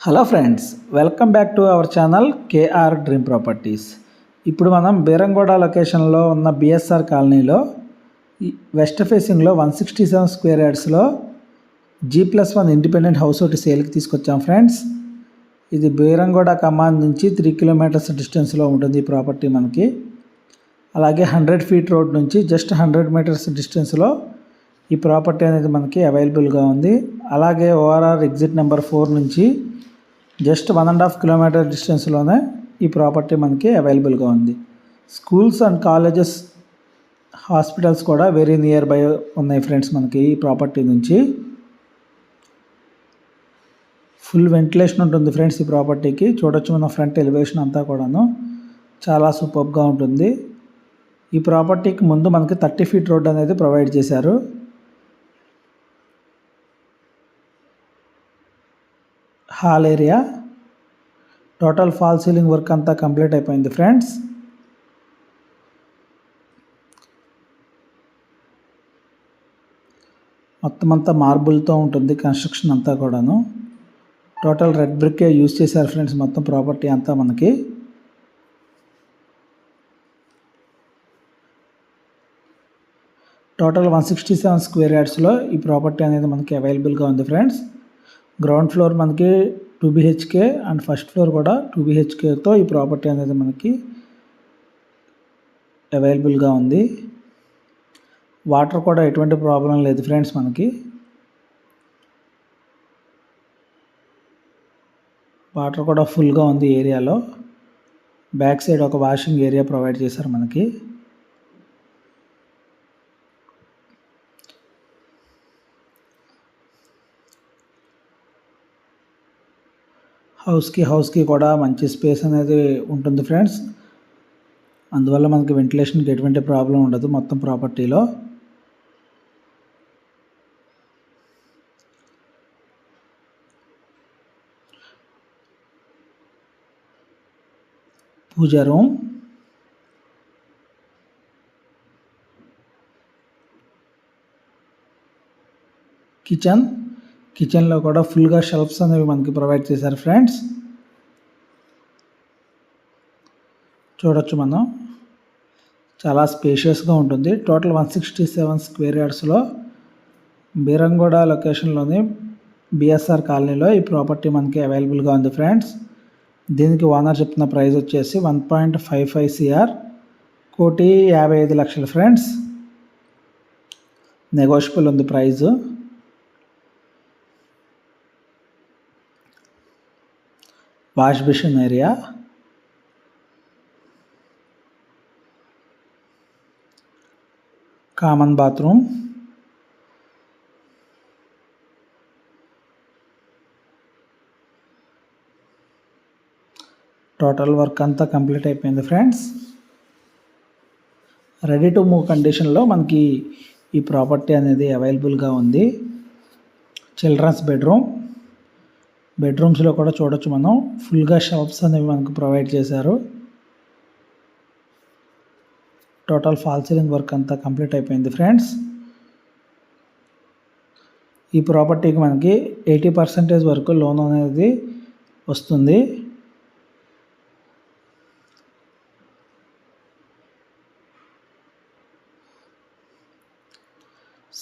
Hello friends, welcome back to our channel KR dream properties. ఇప్పుడు మనం బీరంగూడ లొకేషన్లో ఉన్న బిఎస్ఆర్ కాలనీలో వెస్ట్ ఫేసింగ్లో 167 స్క్వేర్ యార్డ్స్లో G+1 ఇండిపెండెంట్ హౌస్ ఒకటి సేల్కి తీసుకొచ్చాం ఫ్రెండ్స్. ఇది బీరంగూడ కమాండ్ నుంచి 3 కిలోమీటర్స్ డిస్టెన్స్లో ఉంటుంది ఈ ప్రాపర్టీ మనకి. అలాగే 100 ఫీట్ రోడ్ నుంచి జస్ట్ 100 మీటర్స్ డిస్టెన్స్లో ఈ ప్రాపర్టీ అనేది మనకి అవైలబుల్గా ఉంది. అలాగే ఓఆర్ఆర్ ఎగ్జిట్ నెంబర్ 4 నుంచి జస్ట్ 1.5 కిలోమీటర్ డిస్టెన్స్లోనే ఈ ప్రాపర్టీ మనకి అవైలబుల్గా ఉంది. స్కూల్స్ అండ్ కాలేజెస్, హాస్పిటల్స్ కూడా వెరీ నియర్ బై ఉన్నాయి ఫ్రెండ్స్ మనకి ఈ ప్రాపర్టీ నుంచి. ఫుల్ వెంటిలేషన్ ఉంటుంది ఫ్రెండ్స్ ఈ ప్రాపర్టీకి. చూడొచ్చు మన ఫ్రంట్ ఎలివేషన్ అంతా కూడాను చాలా సూపర్గా ఉంటుంది. ఈ ప్రాపర్టీకి ముందు మనకి 30 ఫీట్ రోడ్ అనేది ప్రొవైడ్ చేశారు. Hall area, total fall ceiling work అంతా కంప్లీట్ అయిపోయింది ఫ్రెండ్స్. మొత్తం అంతా మార్బుల్తో ఉంటుంది కన్స్ట్రక్షన్ అంతా కూడాను. టోటల్ రెడ్ బ్రిక్కే యూజ్ చేశారు ఫ్రెండ్స్ మొత్తం ప్రాపర్టీ అంతా మనకి. టోటల్ 167 స్క్వేర్ యార్డ్స్లో ఈ ప్రాపర్టీ అనేది మనకి అవైలబుల్గా ఉంది ఫ్రెండ్స్. గ్రౌండ్ ఫ్లోర్ మనకి 2 BHK అండ్ ఫస్ట్ ఫ్లోర్ కూడా 2 BHKతో ఈ ప్రాపర్టీ అనేది మనకి అవైలబుల్గా ఉంది. వాటర్ కూడా ఎటువంటి ప్రాబ్లం లేదు ఫ్రెండ్స్ మనకి. వాటర్ కూడా ఫుల్గా ఉంది ఏరియాలో. బ్యాక్ సైడ్ ఒక వాషింగ్ ఏరియా ప్రొవైడ్ చేశారు మనకి. హౌస్కి కూడా మంచి స్పేస్ అనేది ఉంటుంది ఫ్రెండ్స్. అందువల్ల మనకి వెంటిలేషన్కి ఎటువంటి ప్రాబ్లం ఉండదు మొత్తం ప్రాపర్టీలో. పూజా రూమ్, కిచెన్లో కూడా ఫుల్గా షెల్ఫ్స్ అనేవి మనకి ప్రొవైడ్ చేశారు ఫ్రెండ్స్. చూడొచ్చు మనం, చాలా స్పేషియస్గా ఉంటుంది. టోటల్ 167 స్క్వేర్ యార్డ్స్లో బీరంగూడ లొకేషన్లోని బిఎస్ఆర్ కాలనీలో ఈ ప్రాపర్టీ మనకి అవైలబుల్గా ఉంది ఫ్రెండ్స్. దీనికి ఓనర్ చెప్తున్న ప్రైస్ వచ్చేసి 1.55 CR, 1,55,00,000 ఫ్రెండ్స్. నెగోషియబుల్ ఉంది price. Wash basin area, common bathroom, total work అంతా కంప్లీట్ అయిపోయింది ఫ్రెండ్స్. రెడీ టు మూవ్ కండిషన్లో మనకి ఈ ప్రాపర్టీ అనేది అవైలబుల్గా ఉంది. చిల్డ్రన్స్ బెడ్రూమ్స్లో కూడా చూడొచ్చు మనం, ఫుల్గా షెల్ఫ్స్ అనేవి మనకు ప్రొవైడ్ చేశారు. టోటల్ ఫాల్ సీలింగ్ వర్క్ అంతా కంప్లీట్ అయిపోయింది ఫ్రెండ్స్. ఈ ప్రాపర్టీకి మనకి 80% వరకు లోన్ అనేది వస్తుంది.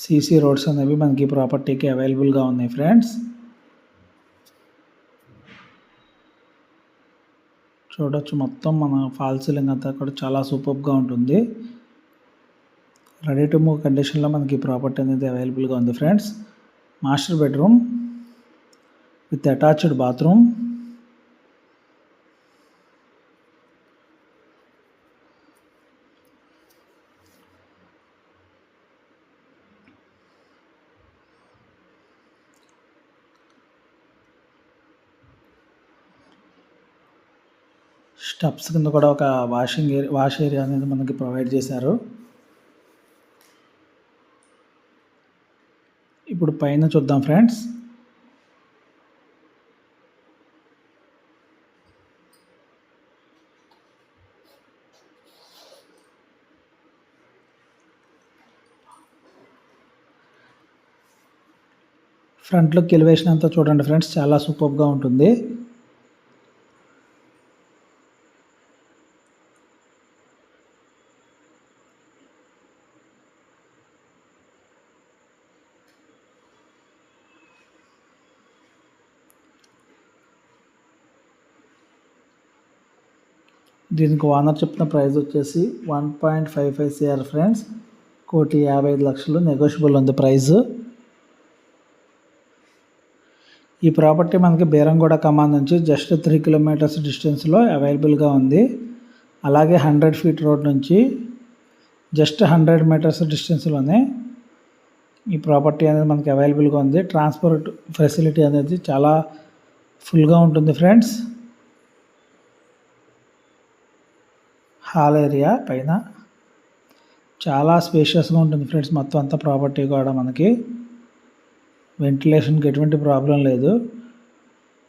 CC రోడ్స్ అనేవి మనకి ప్రాపర్టీకి అవైలబుల్గా ఉన్నాయి ఫ్రెండ్స్. చూడొచ్చు మొత్తం మన ఫాల్ సీలింగ్ అంతా కూడా చాలా సూపర్గా ఉంటుంది. రెడీ టు మూవ్ కండిషన్లో మనకి ప్రాపర్టీ అనేది అవైలబుల్గా ఉంది friends. Master bedroom with attached bathroom, steps కింద కూడా ఒక వాష్ ఏరియా అనేది మనకి ప్రొవైడ్ చేశారు. ఇప్పుడు పైన చూద్దాం ఫ్రెండ్స్. ఫ్రంట్ లుక్ ఎలివేషన్ అంతా చూడండి ఫ్రెండ్స్, చాలా సూపర్గా ఉంటుంది. దీనికి ఓనర్ చెప్పిన ప్రైస్ వచ్చేసి 1.55 CR ఫ్రెండ్స్, 1,55,00,000 నెగోషియబుల్ ఉంది ప్రైస్. ఈ ప్రాపర్టీ మనకి బేరంగూడ కమాన్ నుంచి జస్ట్ 3 కిలోమీటర్స్ డిస్టెన్స్లో అవైలబుల్గా ఉంది. అలాగే 100 ఫీట్ రోడ్ నుంచి జస్ట్ 100 మీటర్స్ డిస్టెన్స్లోనే ఈ ప్రాపర్టీ అనేది మనకి అవైలబుల్గా ఉంది. ట్రాన్స్పోర్ట్ ఫెసిలిటీ అనేది చాలా ఫుల్గా ఉంటుంది ఫ్రెండ్స్. హాల్ ఏరియా పైన చాలా స్పేషియస్గా ఉంటుంది ఫ్రెండ్స్. మొత్తం అంతా ప్రాపర్టీ కూడా మనకి వెంటిలేషన్కి ఎటువంటి ప్రాబ్లం లేదు.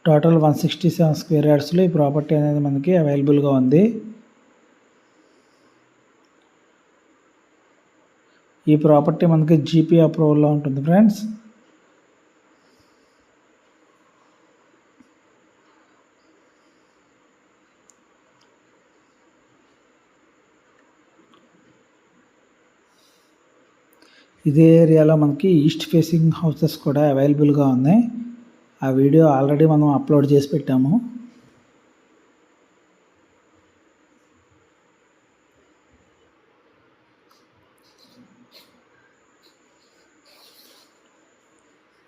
టోటల్ 167 స్క్వేర్ యార్డ్స్లో ఈ ప్రాపర్టీ అనేది మనకి అవైలబుల్గా ఉంది. ఈ ప్రాపర్టీ మనకి జీపీ అప్రూవల్లో ఉంటుంది ఫ్రెండ్స్. ఇదే ఏరియాలో మనకి ఈస్ట్ ఫేసింగ్ హౌసెస్ కూడా అవైలబుల్గా ఉన్నాయి. ఆ వీడియో ఆల్రెడీ మనం అప్లోడ్ చేసి పెట్టాము.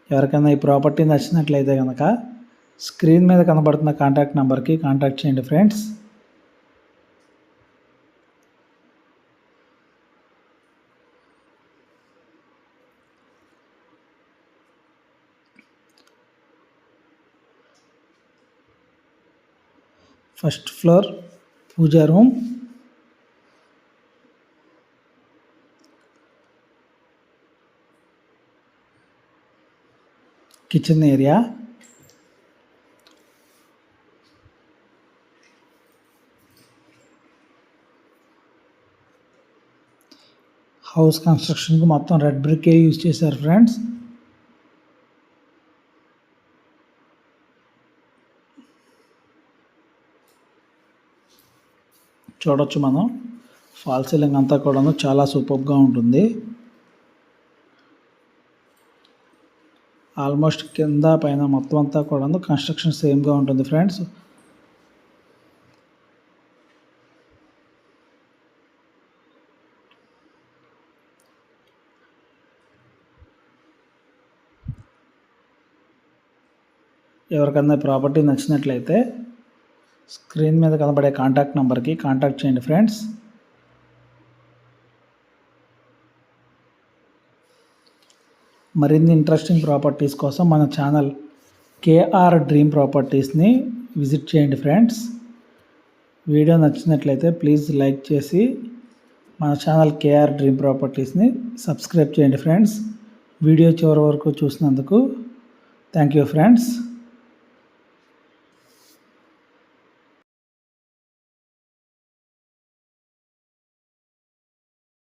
ఎవరికైనా ఈ ప్రాపర్టీ నచ్చినట్లయితే కనుక స్క్రీన్ మీద కనబడుతున్న కాంటాక్ట్ నెంబర్కి కాంటాక్ట్ చేయండి ఫ్రెండ్స్. ఫస్ట్ ఫ్లోర్ పూజా రూమ్, కిచెన్ ఏరియా, హౌస్ కన్స్ట్రక్షన్కి మొత్తం రెడ్ బ్రికే యూజ్ చేశారు ఫ్రెండ్స్. చూడొచ్చు మనం ఫాల్ సీలింగ్ అంతా కూడా చాలా సూపర్గా ఉంటుంది. ఆల్మోస్ట్ కింద పైన మొత్తం అంతా కూడా కన్స్ట్రక్షన్ సేమ్గా ఉంటుంది ఫ్రెండ్స్. ఎవరికన్నా ప్రాపర్టీ నచ్చినట్లయితే స్క్రీన్ మీద కనబడే కాంటాక్ట్ నెంబర్కి కాంటాక్ట్ చేయండి ఫ్రెండ్స్. మరిన్ని ఇంట్రెస్టింగ్ ప్రాపర్టీస్ కోసం మన ఛానల్ కేఆర్ డ్రీమ్ ప్రాపర్టీస్ని విజిట్ చేయండి ఫ్రెండ్స్. వీడియో నచ్చినట్లయితే ప్లీజ్ లైక్ చేసి మన ఛానల్ కేఆర్ డ్రీమ్ ప్రాపర్టీస్ని సబ్స్క్రైబ్ చేయండి ఫ్రెండ్స్. వీడియో చివరి వరకు చూసినందుకు థ్యాంక్ యూ ఫ్రెండ్స్.